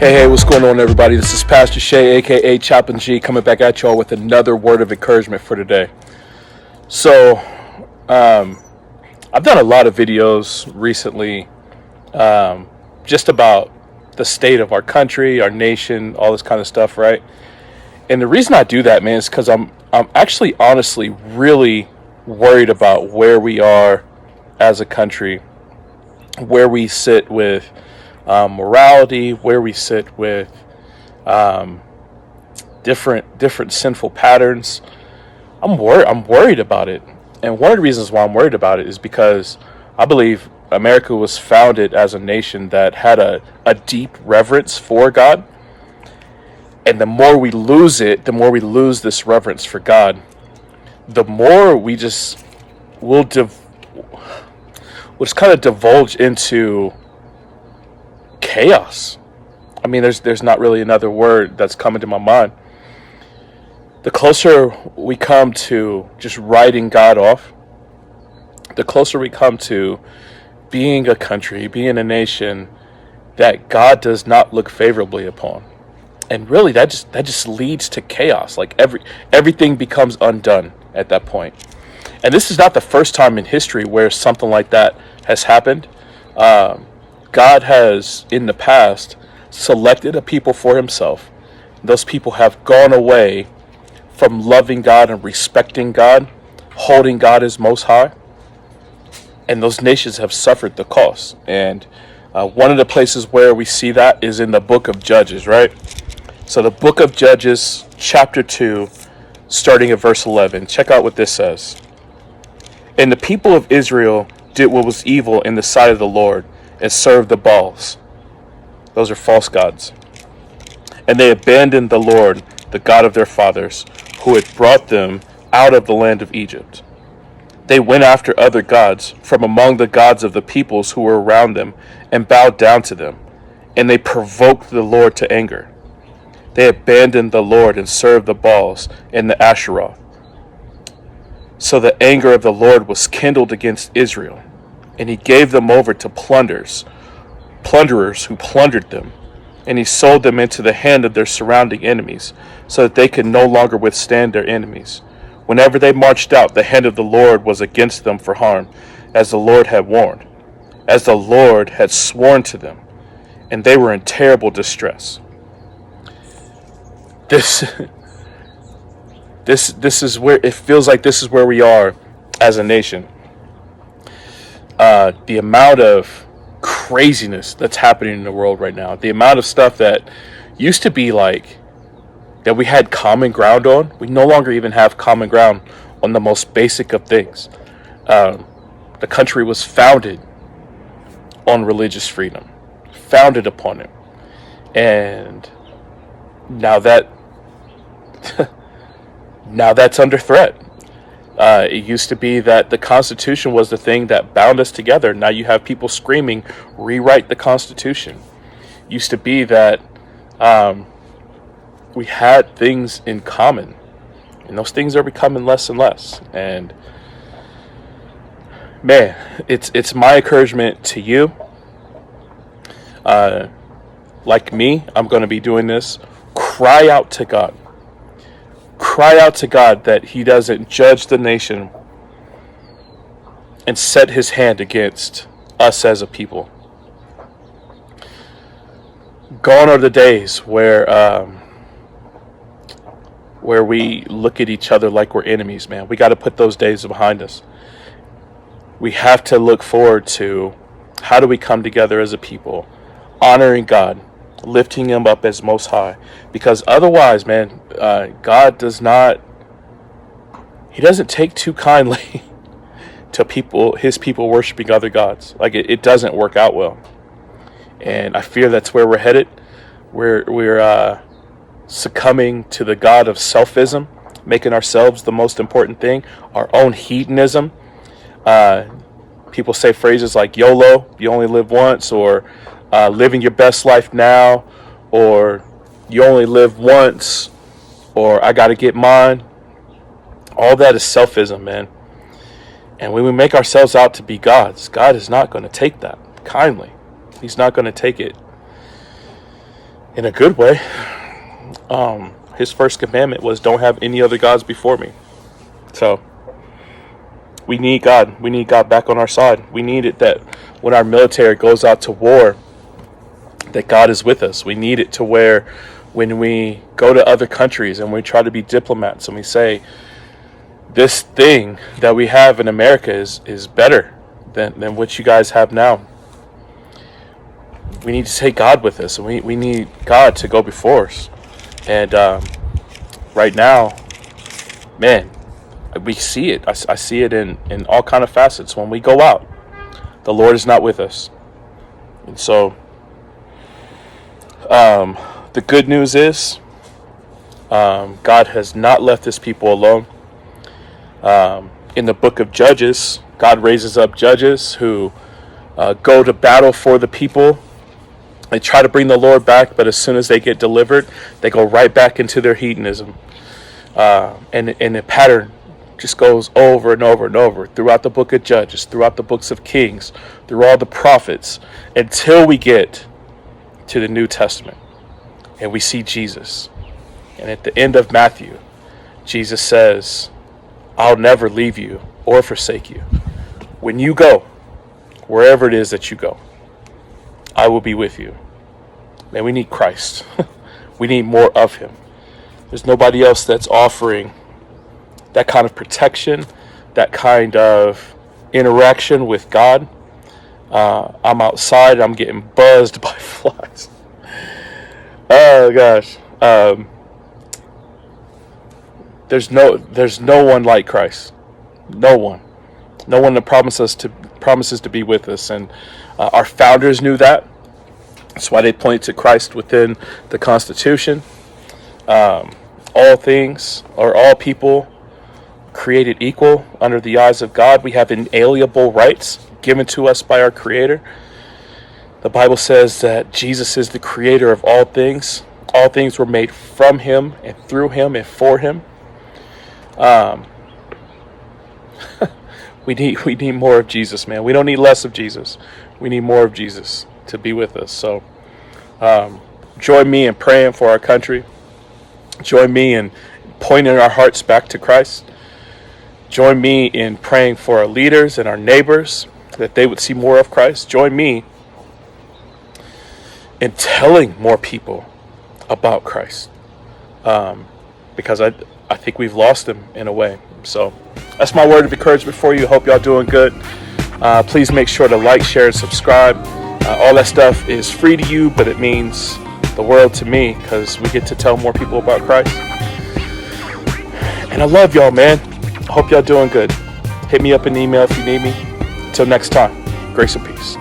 Hey, what's going on, everybody? This is Pastor Shay, aka Choppin' G, coming back at y'all with another word of encouragement for today. So, I've done a lot of videos recently, just about the state of our country, our nation, all this kind of stuff, right? And the reason I do that, man, is because I'm actually honestly really worried about where we are as a country, where we sit with morality, where we sit with different sinful patterns. I'm worried about it, and one of the reasons why I'm worried about it is because I believe America was founded as a nation that had a deep reverence for God, and the more we lose it, the more we lose this reverence for God, the more we'll just kind of divulge into chaos. I mean, there's not really another word that's coming to my mind. The closer we come to just writing God off, the closer we come to being a country, being a nation that God does not look favorably upon. And really that just leads to chaos. Like everything becomes undone at that point. And this is not the first time in history where something like that has happened. God has, in the past, selected a people for himself. Those people have gone away from loving God and respecting God, holding God as most high. And those nations have suffered the cost. And one of the places where we see that is in the book of Judges, right? So the book of Judges, chapter 2, starting at verse 11. Check out what this says. And the people of Israel did what was evil in the sight of the Lord, and served the Baals. Those are false gods. And they abandoned the Lord, the God of their fathers, who had brought them out of the land of Egypt. They went after other gods from among the gods of the peoples who were around them, and bowed down to them. And they provoked the Lord to anger. They abandoned the Lord and served the Baals and the Asherah. So the anger of the Lord was kindled against Israel, and he gave them over to plunderers who plundered them, and he sold them into the hand of their surrounding enemies, so that they could no longer withstand their enemies. Whenever they marched out, the hand of the Lord was against them for harm, as the Lord had warned, as the Lord had sworn to them, and they were in terrible distress. This is where it feels like this is where we are as a nation. The amount of craziness that's happening in the world right now, the amount of stuff that used to be like that we had common ground on, we no longer even have common ground on the most basic of things. The country was founded on religious freedom, founded upon it, and now that's under threat. It used to be that the Constitution was the thing that bound us together. Now you have people screaming, rewrite the Constitution. It used to be that we had things in common, and those things are becoming less and less. And man, it's my encouragement to you. Like me, I'm going to be doing this. Cry out to God. Cry out to God that he doesn't judge the nation and set his hand against us as a people. Gone are the days where we look at each other like we're enemies, man. We got to put those days behind us. We have to look forward to how do we come together as a people, honoring God, lifting him up as most high, because otherwise, man, God he doesn't take too kindly to his people worshiping other gods. Like it doesn't work out well, and I fear that's where we're headed. We're succumbing to the god of selfism, making ourselves the most important thing, our own hedonism. People say phrases like YOLO, you only live once, or living your best life now, or you only live once, or I gotta get mine. All that is selfism, man. And when we make ourselves out to be gods, God is not going to take that kindly. He's not going to take it in a good way. His first commandment was, don't have any other gods before me. So we need God. We need God back on our side. We need it that when our military goes out to war, that God is with us. We need it to where when we go to other countries and we try to be diplomats and we say, this thing that we have in America is better than what you guys have now. We need to take God with us, and we need God to go before us. And right now, man, we see it. I see it in all kind of facets. When we go out, the Lord is not with us. And so the good news is God has not left his people alone. In the book of Judges, God raises up judges who go to battle for the people. They try to bring the Lord back, but as soon as they get delivered, they go right back into their hedonism. And the pattern just goes over and over and over throughout the book of Judges, throughout the books of Kings, through all the prophets, until we get to the New Testament and we see Jesus. And at the end of Matthew, Jesus says, I'll never leave you or forsake you. When you go, wherever it is that you go, I will be with you. Man, we need Christ. We need more of him. There's nobody else that's offering that kind of protection, that kind of interaction with God. I'm outside, I'm getting buzzed by flies. Oh gosh. There's no one like Christ. No one that promises to be with us. And our founders knew that. That's why they point to Christ within the Constitution. All things, or all people, created equal under the eyes of God. We have inalienable rights given to us by our Creator. The Bible says that Jesus is the creator of all things. All things were made from him and through him and for him. We need more of Jesus, man. We don't need less of Jesus. We need more of Jesus to be with us. So join me in praying for our country. Join me in pointing our hearts back to Christ. Join me in praying for our leaders and our neighbors, that they would see more of Christ. Join me in telling more people about Christ, because I think we've lost him in a way. So that's my word of encouragement for you. Hope y'all doing good. Please make sure to like, share, and subscribe. All that stuff is free to you, but it means the world to me, because we get to tell more people about Christ. And I love y'all, man. I hope y'all doing good. Hit me up in the email if you need me. Until next time, grace and peace.